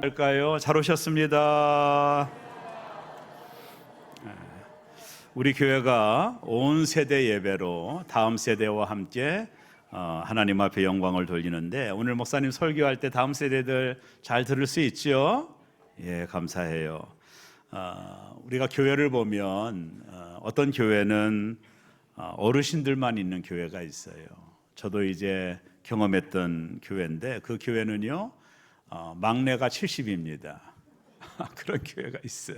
할까요? 잘 오셨습니다. 우리 교회가 온 세대 예배로 다음 세대와 함께 하나님 앞에 영광을 돌리는데, 오늘 목사님 설교할 때 다음 세대들 잘 들을 수 있죠? 예, 감사해요. 우리가 교회를 보면 어떤 교회는 어르신들만 있는 교회가 있어요. 저도 이제 경험했던 교회인데, 그 교회는요 막내가 70입니다. 그런 교회가 있어요.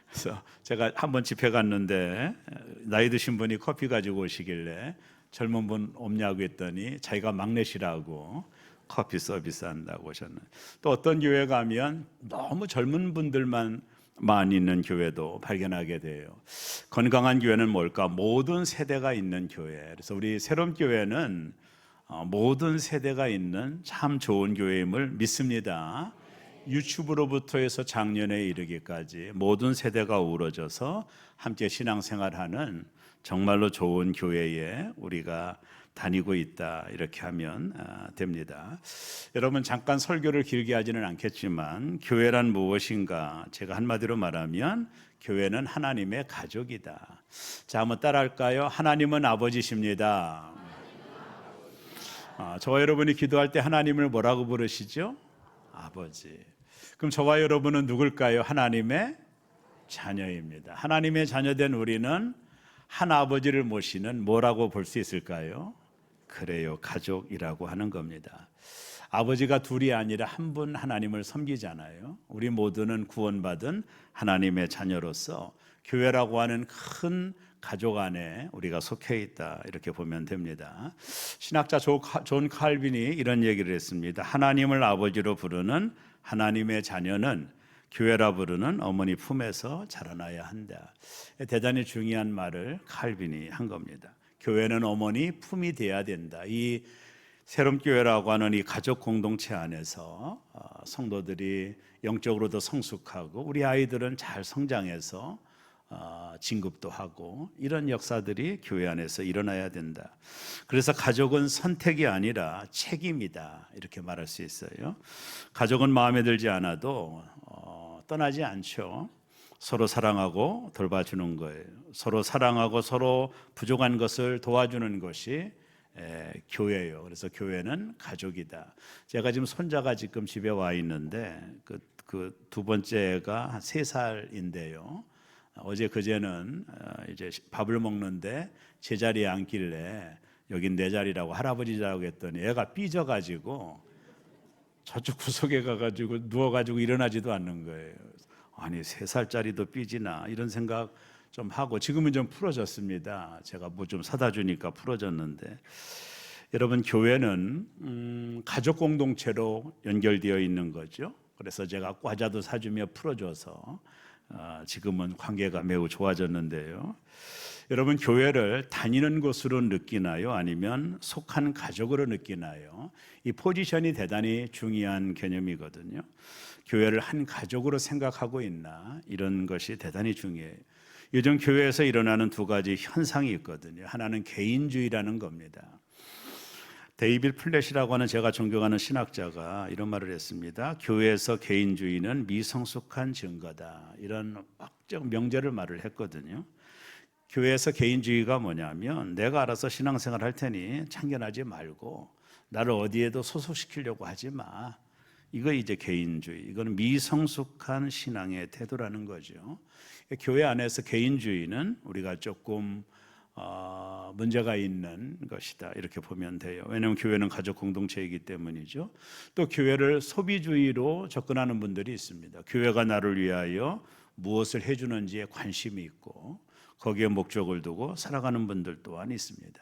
그래서 제가 한번 집회 갔는데 나이 드신 분이 커피 가지고 오시길래 젊은 분 없냐고 했더니 자기가 막내시라고 커피 서비스 한다고 오셨는데, 또 어떤 교회 가면 너무 젊은 분들만 많이 있는 교회도 발견하게 돼요. 건강한 교회는 뭘까? 모든 세대가 있는 교회. 그래서 우리 새로운 교회는 모든 세대가 있는 참 좋은 교회임을 믿습니다. 유치부로부터 해서 장년에 이르기까지 모든 세대가 어우러져서 함께 신앙생활하는 정말로 좋은 교회에 우리가 다니고 있다, 이렇게 하면 됩니다. 여러분, 잠깐 설교를 길게 하지는 않겠지만 교회란 무엇인가? 제가 한마디로 말하면 교회는 하나님의 가족이다. 자, 한번 따라할까요? 하나님은 아버지십니다. 저와 여러분이 기도할 때 하나님을 뭐라고 부르시죠? 아버지. 그럼 저와 여러분은 누굴까요? 하나님의 자녀입니다. 하나님의 자녀된 우리는 한 아버지를 모시는 뭐라고 볼 수 있을까요? 그래요, 가족이라고 하는 겁니다. 아버지가 둘이 아니라 한 분 하나님을 섬기잖아요. 우리 모두는 구원받은 하나님의 자녀로서 교회라고 하는 큰 가족 안에 우리가 속해 있다, 이렇게 보면 됩니다. 신학자 존 칼빈이 이런 얘기를 했습니다. 하나님을 아버지로 부르는 하나님의 자녀는 교회라 부르는 어머니 품에서 자라나야 한다. 대단히 중요한 말을 칼빈이 한 겁니다. 교회는 어머니 품이 돼야 된다. 이 새로운 교회라고 하는 이 가족 공동체 안에서 성도들이 영적으로도 성숙하고 우리 아이들은 잘 성장해서 진급도 하고, 이런 역사들이 교회 안에서 일어나야 된다. 그래서 가족은 선택이 아니라 책임이다, 이렇게 말할 수 있어요. 가족은 마음에 들지 않아도 떠나지 않죠. 서로 사랑하고 돌봐주는 거예요. 서로 사랑하고 서로 부족한 것을 도와주는 것이 교회예요. 그래서 교회는 가족이다. 제가 지금 손자가 지금 집에 와 있는데 그 두 번째가 한 3살인데요. 어제 그제는 이제 밥을 먹는데 제 자리에 앉길래 여긴 내 자리라고 할아버지라고 했더니 애가 삐져가지고 저쪽 구석에 가가지고 누워가지고 일어나지도 않는 거예요. 아니, 3살짜리도 삐지나, 이런 생각 좀 하고, 지금은 좀 풀어졌습니다. 제가 뭐 좀 사다 주니까 풀어졌는데, 여러분, 교회는 가족 공동체로 연결되어 있는 거죠. 그래서 제가 과자도 사주며 풀어줘서 지금은 관계가 매우 좋아졌는데요. 여러분, 교회를 다니는 곳으로 느끼나요? 아니면 속한 가족으로 느끼나요? 이 포지션이 대단히 중요한 개념이거든요. 교회를 한 가족으로 생각하고 있나, 이런 것이 대단히 중요해요. 요즘 교회에서 일어나는 두 가지 현상이 있거든요. 하나는 개인주의라는 겁니다. 데이빗 플랫이라고 하는 제가 존경하는 신학자가 이런 말을 했습니다. 교회에서 개인주의는 미성숙한 증거다, 이런 막적 명제를 말을 했거든요. 교회에서 개인주의가 뭐냐면, 내가 알아서 신앙생활 할 테니 참견하지 말고 나를 어디에도 소속시키려고 하지 마. 이거 이제 개인주의, 이거는 미성숙한 신앙의 태도라는 거죠. 교회 안에서 개인주의는 우리가 조금 문제가 있는 것이다, 이렇게 보면 돼요. 왜냐하면 교회는 가족 공동체이기 때문이죠. 또 교회를 소비주의로 접근하는 분들이 있습니다. 교회가 나를 위하여 무엇을 해주는지에 관심이 있고 거기에 목적을 두고 살아가는 분들 또한 있습니다.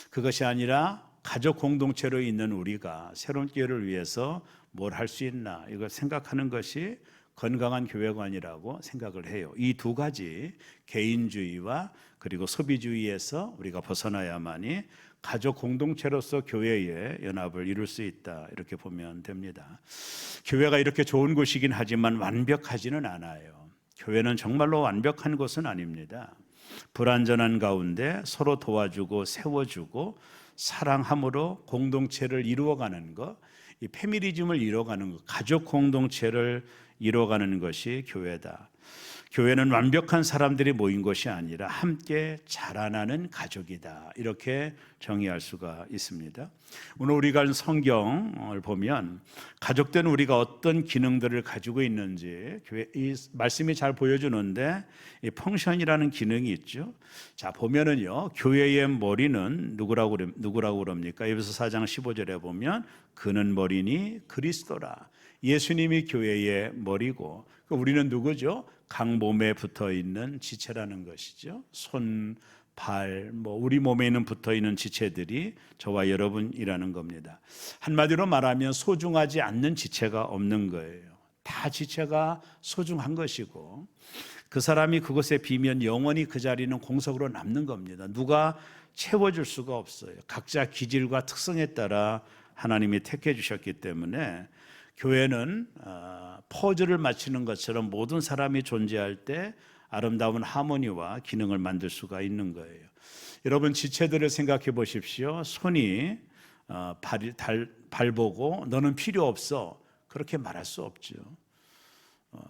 그것이 아니라 가족 공동체로 있는 우리가 새로운 교회를 위해서 뭘 할 수 있나, 이걸 생각하는 것이 건강한 교회관이라고 생각을 해요. 이 두 가지, 개인주의와 그리고 소비주의에서 우리가 벗어나야만이 가족 공동체로서 교회의 연합을 이룰 수 있다, 이렇게 보면 됩니다. 교회가 이렇게 좋은 곳이긴 하지만 완벽하지는 않아요. 교회는 정말로 완벽한 곳은 아닙니다. 불완전한 가운데 서로 도와주고 세워주고 사랑함으로 공동체를 이루어가는 것, 이 패밀리즘을 이뤄가는 것, 가족 공동체를 이뤄가는 것이 교회다. 교회는 완벽한 사람들이 모인 것이 아니라 함께 자라나는 가족이다. 이렇게 정의할 수가 있습니다. 오늘 우리가 읽은 성경을 보면 가족된 우리가 어떤 기능들을 가지고 있는지 이 말씀이 잘 보여주는데, 이 펑션이라는 기능이 있죠. 자, 보면은요, 교회의 머리는 누구라고 그럽니까? 에베소 4장 15절에 보면 그는 머리니 그리스도라. 예수님이 교회의 머리고, 우리는 누구죠? 각 몸에 붙어 있는 지체라는 것이죠. 손, 발, 우리 몸에 있는 붙어 있는 지체들이 저와 여러분이라는 겁니다. 한마디로 말하면 소중하지 않는 지체가 없는 거예요. 다 지체가 소중한 것이고, 그 사람이 그것에 비면 영원히 그 자리는 공석으로 남는 겁니다. 누가 채워줄 수가 없어요. 각자 기질과 특성에 따라 하나님이 택해 주셨기 때문에 교회는 퍼즐을 맞추는 것처럼 모든 사람이 존재할 때 아름다운 하모니와 기능을 만들 수가 있는 거예요. 여러분, 지체들을 생각해 보십시오. 손이 발 보고 너는 필요 없어, 그렇게 말할 수 없죠.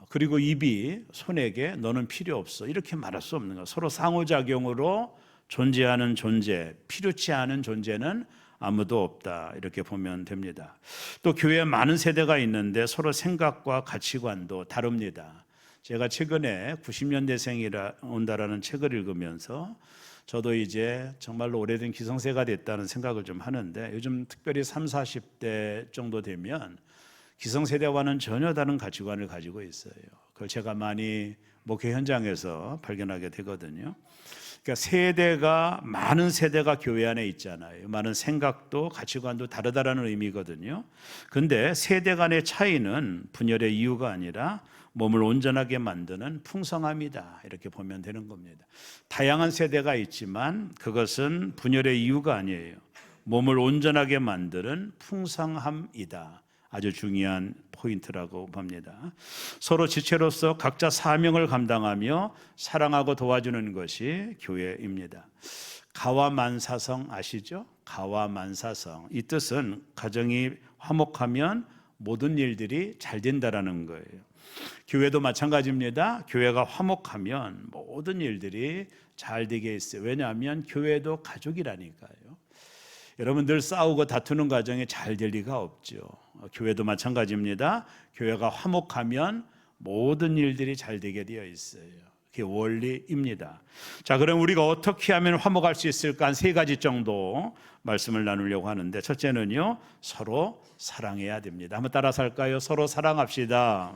그리고 입이 손에게 너는 필요 없어, 이렇게 말할 수 없는 거예요. 서로 상호작용으로 존재하는 존재, 필요치 않은 존재는 아무도 없다, 이렇게 보면 됩니다. 또 교회에 많은 세대가 있는데 서로 생각과 가치관도 다릅니다. 제가 최근에 90년대생이라 온다라는 책을 읽으면서 저도 이제 정말로 오래된 기성세가 됐다는 생각을 좀 하는데, 요즘 특별히 30, 40대 정도 되면 기성세대와는 전혀 다른 가치관을 가지고 있어요. 그걸 제가 많이 목회 현장에서 발견하게 되거든요. 그러니까 많은 세대가 교회 안에 있잖아요. 많은 생각도 가치관도 다르다라는 의미거든요. 근데 세대 간의 차이는 분열의 이유가 아니라 몸을 온전하게 만드는 풍성함이다, 이렇게 보면 되는 겁니다. 다양한 세대가 있지만 그것은 분열의 이유가 아니에요. 몸을 온전하게 만드는 풍성함이다. 아주 중요한 포인트라고 봅니다. 서로 지체로서 각자 사명을 감당하며 사랑하고 도와주는 것이 교회입니다. 가와만사성 아시죠? 가와만사성. 이 뜻은 가정이 화목하면 모든 일들이 잘 된다라는 거예요. 교회도 마찬가지입니다. 교회가 화목하면 모든 일들이 잘 되게 있어요. 왜냐하면 교회도 가족이라니까요. 여러분, 늘 싸우고 다투는 과정이 잘 될 리가 없죠. 교회도 마찬가지입니다. 교회가 화목하면 모든 일들이 잘 되게 되어 있어요. 그게 원리입니다. 자, 그럼 우리가 어떻게 하면 화목할 수 있을까? 한 3가지 정도 말씀을 나누려고 하는데, 첫째는요, 서로 사랑해야 됩니다. 한번 따라서 할까요? 서로 사랑합시다.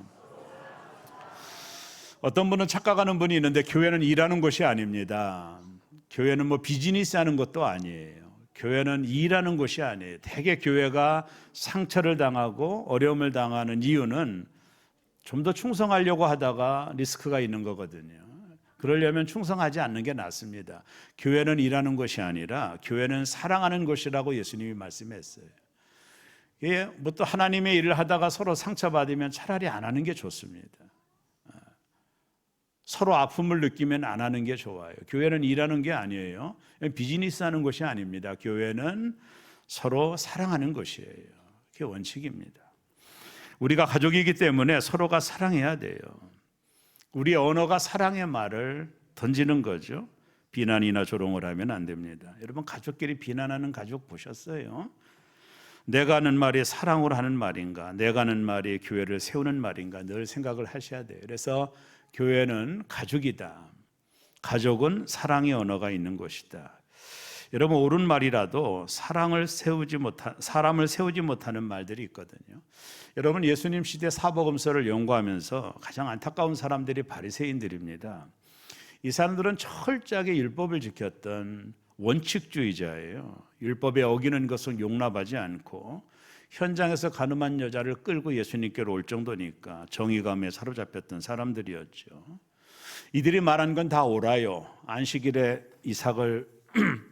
어떤 분은 착각하는 분이 있는데, 교회는 일하는 곳이 아닙니다. 교회는 비즈니스 하는 것도 아니에요. 교회는 일하는 곳이 아니에요. 대개 교회가 상처를 당하고 어려움을 당하는 이유는 좀 더 충성하려고 하다가 리스크가 있는 거거든요. 그러려면 충성하지 않는 게 낫습니다. 교회는 일하는 것이 아니라 교회는 사랑하는 것이라고 예수님이 말씀했어요. 또 하나님의 일을 하다가 서로 상처받으면 차라리 안 하는 게 좋습니다. 서로 아픔을 느끼면 안 하는 게 좋아요. 교회는 일하는 게 아니에요. 비즈니스 하는 것이 아닙니다. 교회는 서로 사랑하는 것이에요. 그게 원칙입니다. 우리가 가족이기 때문에 서로가 사랑해야 돼요. 우리의 언어가 사랑의 말을 던지는 거죠. 비난이나 조롱을 하면 안 됩니다. 여러분, 가족끼리 비난하는 가족 보셨어요? 내가 하는 말이 사랑으로 하는 말인가, 내가 하는 말이 교회를 세우는 말인가 늘 생각을 하셔야 돼요. 그래서 교회는 가족이다. 가족은 사랑의 언어가 있는 곳이다. 여러분, 옳은 말이라도 사람을 세우지 못하는 말들이 있거든요. 여러분, 예수님 시대 사복음서를 연구하면서 가장 안타까운 사람들이 바리새인들입니다. 이 사람들은 철저하게 율법을 지켰던 원칙주의자예요. 율법에 어기는 것은 용납하지 않고 현장에서 가늠한 여자를 끌고 예수님께로 올 정도니까 정의감에 사로잡혔던 사람들이었죠. 이들이 말한 건 다 옳아요. 안식일에 이삭을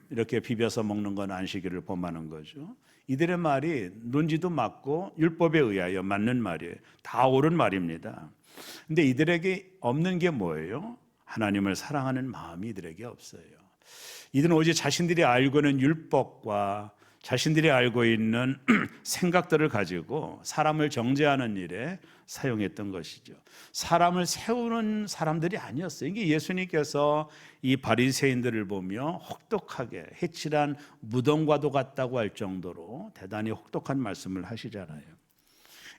이렇게 비벼서 먹는 건 안식일을 범하는 거죠. 이들의 말이 논지도 맞고 율법에 의하여 맞는 말이에요. 다 옳은 말입니다. 근데 이들에게 없는 게 뭐예요? 하나님을 사랑하는 마음이 이들에게 없어요. 이들은 오직 자신들이 알고 있는 율법과 자신들이 알고 있는 생각들을 가지고 사람을 정죄하는 일에 사용했던 것이죠. 사람을 세우는 사람들이 아니었어요. 이게 예수님께서 이 바리새인들을 보며 혹독하게 해칠한 무덤과도 같다고 할 정도로 대단히 혹독한 말씀을 하시잖아요.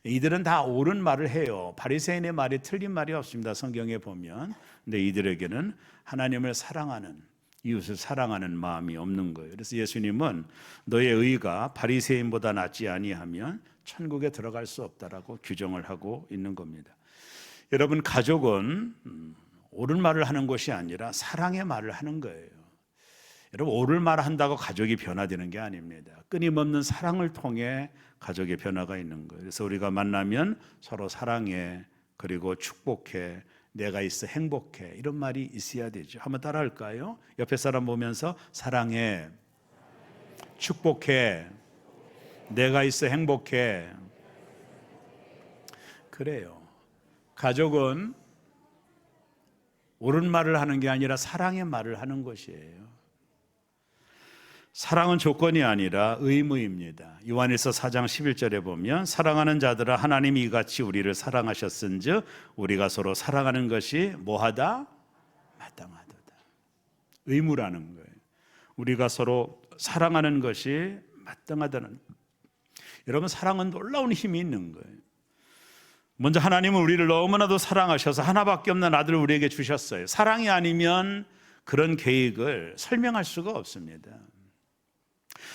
이들은 다 옳은 말을 해요. 바리새인의 말이 틀린 말이 없습니다. 성경에 보면. 근데 이들에게는 하나님을 사랑하는, 이웃을 사랑하는 마음이 없는 거예요. 그래서 예수님은 너의 의가 바리새인보다 낫지 아니하면 천국에 들어갈 수 없다라고 규정을 하고 있는 겁니다. 여러분, 가족은 옳은 말을 하는 것이 아니라 사랑의 말을 하는 거예요. 여러분, 옳은 말을 한다고 가족이 변화되는 게 아닙니다. 끊임없는 사랑을 통해 가족의 변화가 있는 거예요. 그래서 우리가 만나면 서로 사랑해, 그리고 축복해, 내가 있어 행복해, 이런 말이 있어야 되죠. 한번 따라 할까요? 옆에 사람 보면서 사랑해, 축복해, 내가 있어 행복해. 그래요. 가족은 옳은 말을 하는 게 아니라 사랑의 말을 하는 것이에요. 사랑은 조건이 아니라 의무입니다. 요한일서 4장 11절에 보면 사랑하는 자들아 하나님이 이같이 우리를 사랑하셨은즉 우리가 서로 사랑하는 것이 뭐하다? 마땅하도다. 의무라는 거예요. 우리가 서로 사랑하는 것이 마땅하다는. 여러분, 사랑은 놀라운 힘이 있는 거예요. 먼저 하나님은 우리를 너무나도 사랑하셔서 하나밖에 없는 아들을 우리에게 주셨어요. 사랑이 아니면 그런 계획을 설명할 수가 없습니다.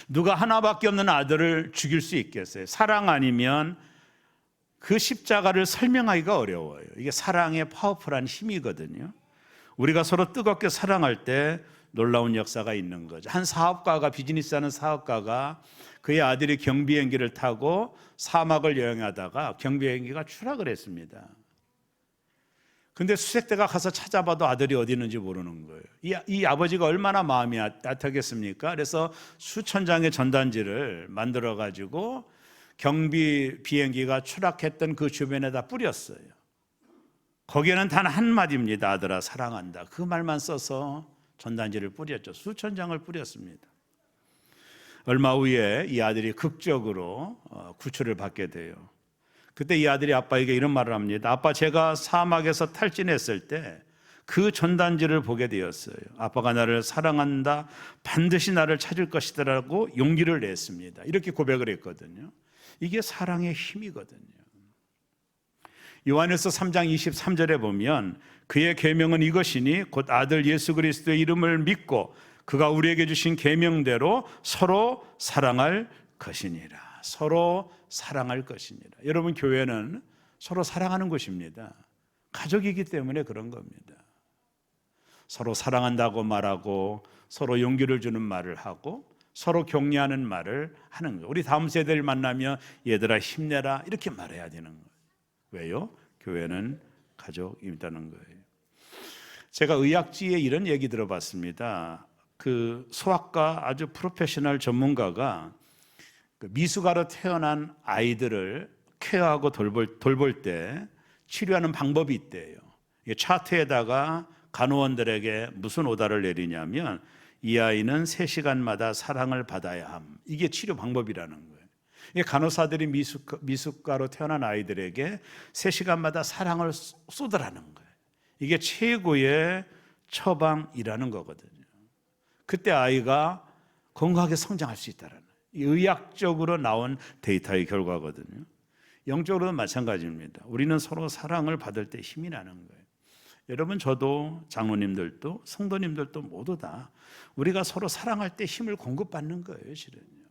누가 하나밖에 없는 아들을 죽일 수 있겠어요? 사랑 아니면 그 십자가를 설명하기가 어려워요. 이게 사랑의 파워풀한 힘이거든요. 우리가 서로 뜨겁게 사랑할 때 놀라운 역사가 있는 거죠. 한 사업가가, 비즈니스하는 사업가가 그의 아들이 경비행기를 타고 사막을 여행하다가 경비행기가 추락을 했습니다. 근데 수색대가 가서 찾아봐도 아들이 어디 있는지 모르는 거예요. 이 아버지가 얼마나 마음이 아프겠습니까? 그래서 수천 장의 전단지를 만들어 가지고 경비 비행기가 추락했던 그 주변에다 뿌렸어요. 거기에는 단 한마디입니다. 아들아 사랑한다. 그 말만 써서 전단지를 뿌렸죠. 수천 장을 뿌렸습니다. 얼마 후에 이 아들이 극적으로 구출을 받게 돼요. 그때 이 아들이 아빠에게 이런 말을 합니다. 아빠, 제가 사막에서 탈진했을 때 그 전단지를 보게 되었어요. 아빠가 나를 사랑한다, 반드시 나를 찾을 것이다라고 용기를 냈습니다. 이렇게 고백을 했거든요. 이게 사랑의 힘이거든요. 요한일서 3장 23절에 보면 그의 계명은 이것이니 곧 아들 예수 그리스도의 이름을 믿고 그가 우리에게 주신 계명대로 서로 사랑할 것이니라. 서로 사랑할 것이니라. 여러분, 교회는 서로 사랑하는 곳입니다. 가족이기 때문에 그런 겁니다. 서로 사랑한다고 말하고 서로 용기를 주는 말을 하고 서로 격려하는 말을 하는 거예요. 우리 다음 세대를 만나면 얘들아 힘내라 이렇게 말해야 되는 거예요. 왜요? 교회는 가족이라는 거예요. 제가 의학지에 이런 얘기 들어봤습니다. 그 소아과 아주 프로페셔널 전문가가 미숙아로 태어난 아이들을 케어하고 돌볼 때 치료하는 방법이 있대요. 차트에다가 간호원들에게 무슨 오다를 내리냐면 이 아이는 3시간마다 사랑을 받아야 함. 이게 치료 방법이라는 거예요. 이게 간호사들이 미숙가로 태어난 아이들에게 3시간마다 사랑을 쏟으라는 거예요. 이게 최고의 처방이라는 거거든요. 그때 아이가 건강하게 성장할 수 있다는 의학적으로 나온 데이터의 결과거든요. 영적으로는 마찬가지입니다. 우리는 서로 사랑을 받을 때 힘이 나는 거예요. 여러분, 저도 장로님들도 성도님들도 모두 다 우리가 서로 사랑할 때 힘을 공급받는 거예요. 실은요.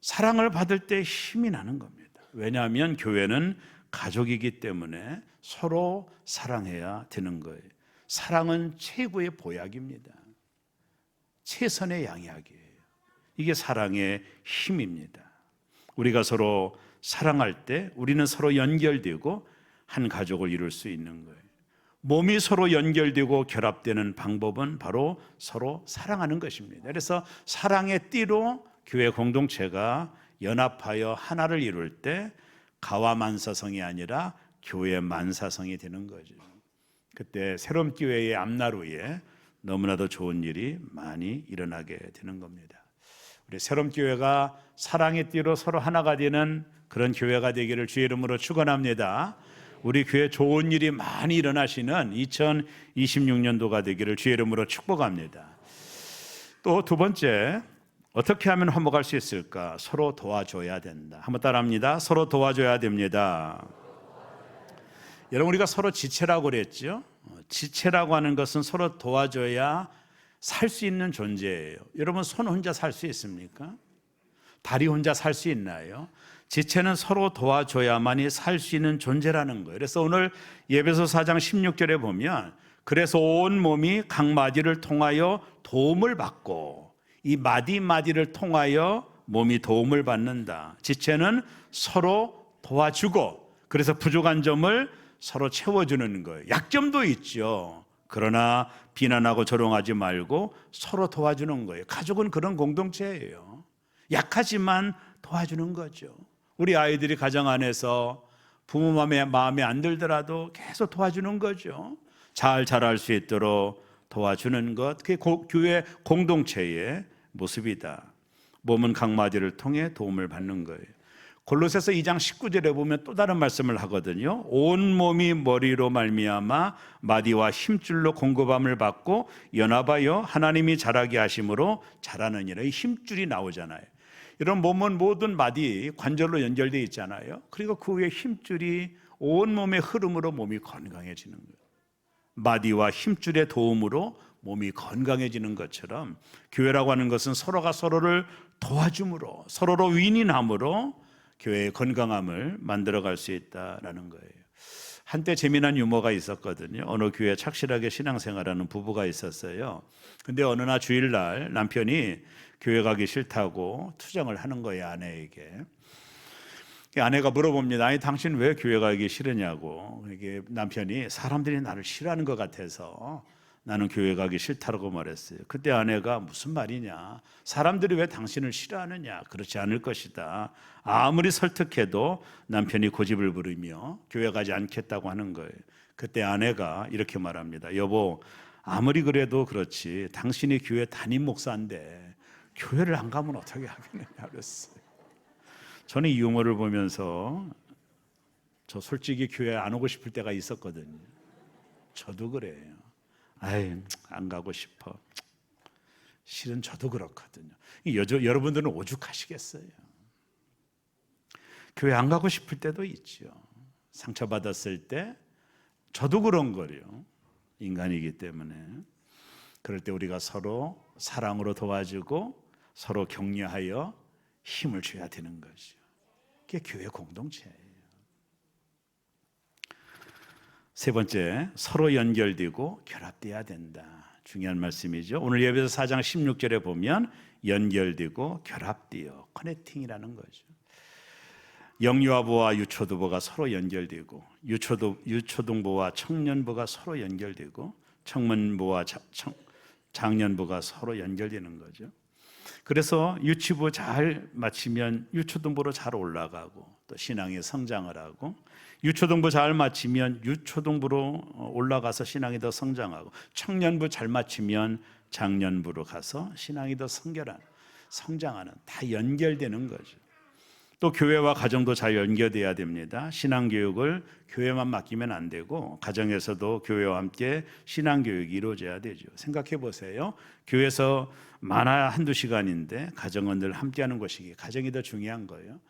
사랑을 받을 때 힘이 나는 겁니다. 왜냐하면 교회는 가족이기 때문에 서로 사랑해야 되는 거예요. 사랑은 최고의 보약입니다. 최선의 양약이에요. 이게 사랑의 힘입니다. 우리가 서로 사랑할 때 우리는 서로 연결되고 한 가족을 이룰 수 있는 거예요. 몸이 서로 연결되고 결합되는 방법은 바로 서로 사랑하는 것입니다. 그래서 사랑의 띠로 교회 공동체가 연합하여 하나를 이룰 때 가와만사성이 아니라 교회 만사성이 되는 거죠. 그때 새로운 교회의 앞나루에 너무나도 좋은 일이 많이 일어나게 되는 겁니다. 우리 새롬교회가 사랑의 띠로 서로 하나가 되는 그런 교회가 되기를 주의 이름으로 축원합니다. 우리 교회 좋은 일이 많이 일어나시는 2026년도가 되기를 주의 이름으로 축복합니다. 또 두 번째, 어떻게 하면 화목할 수 있을까? 서로 도와줘야 된다. 한번 따라합니다. 서로 도와줘야 됩니다. 여러분, 우리가 서로 지체라고 그랬죠? 지체라고 하는 것은 서로 도와줘야 살 수 있는 존재예요. 여러분, 손 혼자 살 수 있습니까? 다리 혼자 살 수 있나요? 지체는 서로 도와줘야만이 살 수 있는 존재라는 거예요. 그래서 오늘 에베소 4장 16절에 보면, 그래서 온 몸이 각 마디를 통하여 도움을 받고, 이 마디를 통하여 몸이 도움을 받는다. 지체는 서로 도와주고, 그래서 부족한 점을 서로 채워주는 거예요. 약점도 있죠. 그러나 비난하고 조롱하지 말고 서로 도와주는 거예요. 가족은 그런 공동체예요. 약하지만 도와주는 거죠. 우리 아이들이 가정 안에서 부모 마음에 안 들더라도 계속 도와주는 거죠. 잘 자랄 수 있도록 도와주는 것, 그게 교회 공동체의 모습이다. 몸은 각 마디를 통해 도움을 받는 거예요. 골로새서 2장 19절에 보면 또 다른 말씀을 하거든요. 온 몸이 머리로 말미암아 마디와 힘줄로 공급함을 받고 연합하여 하나님이 자라게 하심으로 자라느니라. 이 힘줄이 나오잖아요. 이런 몸은 모든 마디 관절로 연결되어 있잖아요. 그리고 그 위에 힘줄이 온 몸의 흐름으로 몸이 건강해지는 거예요. 마디와 힘줄의 도움으로 몸이 건강해지는 것처럼 교회라고 하는 것은 서로가 서로를 도와줌으로, 서로로 윈윈함으로 교회의 건강함을 만들어갈 수 있다라는 거예요. 한때 재미난 유머가 있었거든요. 어느 교회에 착실하게 신앙생활하는 부부가 있었어요. 근데 어느 날 주일날 남편이 교회 가기 싫다고 투정을 하는 거예요, 아내에게. 아내가 물어봅니다. 아니, 당신 왜 교회 가기 싫으냐고. 이게 남편이 사람들이 나를 싫어하는 것 같아서 나는 교회 가기 싫다고 말했어요. 그때 아내가 무슨 말이냐, 사람들이 왜 당신을 싫어하느냐, 그렇지 않을 것이다. 아무리 설득해도 남편이 고집을 부리며 교회 가지 않겠다고 하는 거예요. 그때 아내가 이렇게 말합니다. 여보, 아무리 그래도 그렇지 당신이 교회 담임 목사인데 교회를 안 가면 어떻게 하겠느냐 그랬어요. 저는 이 유머를 보면서 저 솔직히 교회 안 오고 싶을 때가 있었거든요. 저도 그래요. 아이, 안 가고 싶어. 실은 저도 그렇거든요. 여러분들은 오죽하시겠어요. 교회 안 가고 싶을 때도 있죠. 상처받았을 때 저도 그런 거요. 인간이기 때문에. 그럴 때 우리가 서로 사랑으로 도와주고 서로 격려하여 힘을 줘야 되는 거죠. 그게 교회 공동체예요. 세 번째, 서로 연결되고 결합돼야 된다. 중요한 말씀이죠. 오늘 예배서 4장 16절에 보면 연결되고 결합되어 커넥팅이라는 거죠. 영유아부와 유초등부가 서로 연결되고 유초등부와 청년부가 서로 연결되고 청문부와 장년부가 서로 연결되는 거죠. 그래서 유치부 잘 마치면 유초등부로 잘 올라가고 또 신앙에 성장을 하고 유초등부 잘 마치면 유초등부로 올라가서 신앙이 더 성장하고 청년부 잘 마치면 장년부로 가서 신앙이 더 성장하는 다 연결되는 거죠. 또 교회와 가정도 잘 연결돼야 됩니다. 신앙교육을 교회만 맡기면 안 되고 가정에서도 교회와 함께 신앙교육이 이루어져야 되죠. 생각해 보세요. 교회에서 많아야 한두 시간인데 가정은 늘 함께하는 것이기 가정이 더 중요한 거예요.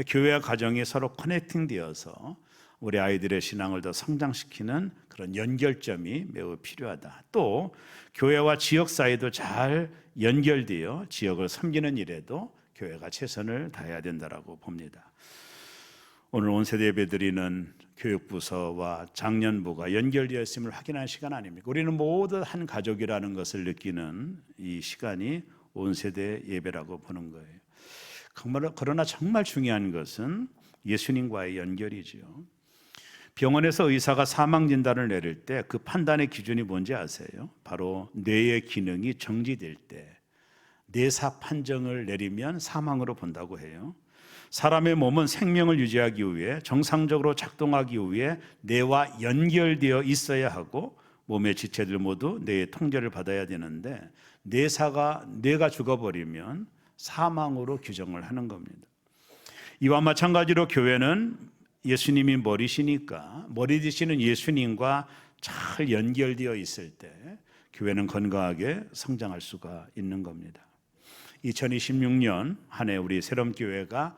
교회와 가정이 서로 커넥팅 되어서 우리 아이들의 신앙을 더 성장시키는 그런 연결점이 매우 필요하다. 또 교회와 지역 사이도 잘 연결되어 지역을 섬기는 일에도 교회가 최선을 다해야 된다라고 봅니다. 오늘 온세대 예배드리는 교육부서와 장년부가 연결되어 있음을 확인하는 시간 아닙니까? 우리는 모두 한 가족이라는 것을 느끼는 이 시간이 온세대 예배라고 보는 거예요. 그러나 정말 중요한 것은 예수님과의 연결이죠. 병원에서 의사가 사망 진단을 내릴 때 그 판단의 기준이 뭔지 아세요? 바로 뇌의 기능이 정지될 때 뇌사 판정을 내리면 사망으로 본다고 해요. 사람의 몸은 생명을 유지하기 위해 정상적으로 작동하기 위해 뇌와 연결되어 있어야 하고 몸의 지체들 모두 뇌의 통제를 받아야 되는데 뇌가 죽어버리면 사망으로 규정을 하는 겁니다. 이와 마찬가지로 교회는 예수님이 머리시니까 머리 되시는 예수님과 잘 연결되어 있을 때 교회는 건강하게 성장할 수가 있는 겁니다. 2026년 한 해 우리 새롬교회가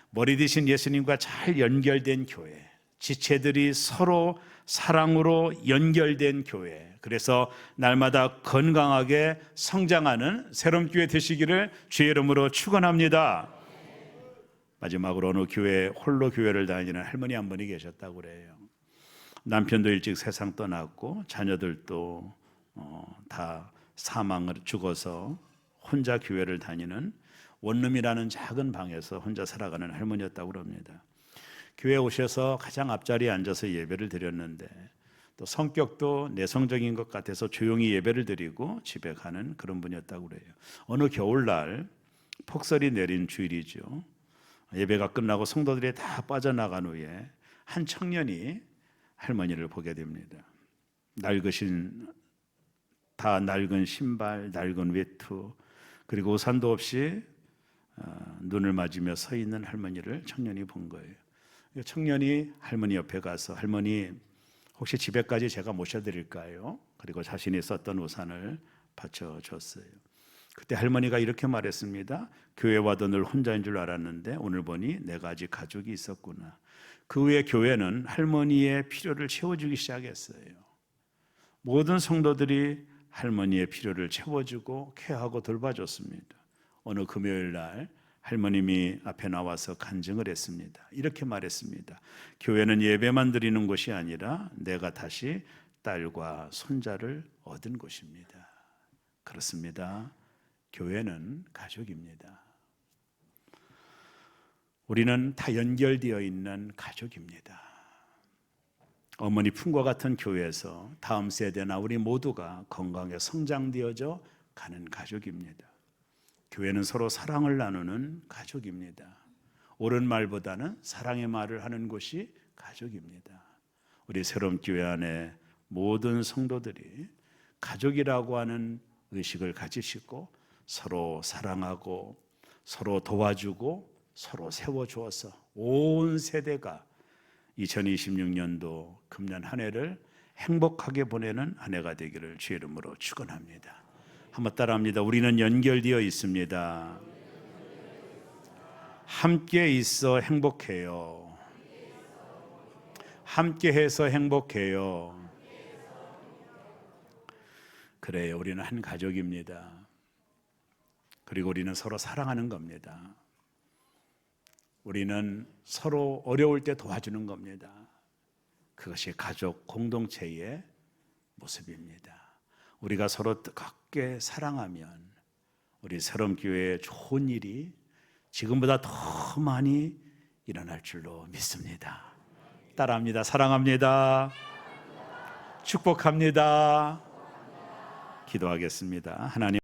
머리 되신 예수님과 잘 연결된 교회, 지체들이 서로 사랑으로 연결된 교회, 그래서 날마다 건강하게 성장하는 새롬교회 되시기를 주의 이름으로 축원합니다. 마지막으로 어느 교회 홀로 교회를 다니는 할머니 한 분이 계셨다고 그래요. 남편도 일찍 세상 떠났고 자녀들도 다 사망을 죽어서 혼자 교회를 다니는 원룸이라는 작은 방에서 혼자 살아가는 할머니였다고 합니다. 교회에 오셔서 가장 앞자리에 앉아서 예배를 드렸는데 또 성격도 내성적인 것 같아서 조용히 예배를 드리고 집에 가는 그런 분이었다고 그래요. 어느 겨울날 폭설이 내린 주일이죠. 예배가 끝나고 성도들이 다 빠져나간 후에 한 청년이 할머니를 보게 됩니다. 다 낡은 신발, 낡은 외투, 그리고 우산도 없이 눈을 맞으며 서 있는 할머니를 청년이 본 거예요. 청년이 할머니 옆에 가서 할머니 혹시 집에까지 제가 모셔드릴까요? 그리고 자신이 썼던 우산을 받쳐줬어요. 그때 할머니가 이렇게 말했습니다. 교회 와도 늘 혼자인 줄 알았는데 오늘 보니 내가 아직 가족이 있었구나. 그 후에 교회는 할머니의 필요를 채워주기 시작했어요. 모든 성도들이 할머니의 필요를 채워주고 케어하고 돌봐줬습니다. 어느 금요일 날 할머님이 앞에 나와서 간증을 했습니다. 이렇게 말했습니다. 교회는 예배만 드리는 곳이 아니라 내가 다시 딸과 손자를 얻은 곳입니다. 그렇습니다. 교회는 가족입니다. 우리는 다 연결되어 있는 가족입니다. 어머니 품과 같은 교회에서 다음 세대나 우리 모두가 건강하게 성장되어져 가는 가족입니다. 교회는 서로 사랑을 나누는 가족입니다. 옳은 말보다는 사랑의 말을 하는 곳이 가족입니다. 우리 새롬교회 안에 모든 성도들이 가족이라고 하는 의식을 가지시고 서로 사랑하고 서로 도와주고 서로 세워주어서 온 세대가 2026년도 금년 한 해를 행복하게 보내는 한 해가 되기를 주의 이름으로 축원합니다. 한번 따라합니다. 우리는 연결되어 있습니다. 함께 있어 행복해요. 함께해서 행복해요. 그래요. 우리는 한 가족입니다. 그리고 우리는 서로 사랑하는 겁니다. 우리는 서로 어려울 때 도와주는 겁니다. 그것이 가족 공동체의 모습입니다. 우리가 서로 뜨겁게 사랑하면 우리 새롬교회에 좋은 일이 지금보다 더 많이 일어날 줄로 믿습니다. 따라합니다. 사랑합니다. 축복합니다. 기도하겠습니다. 하나님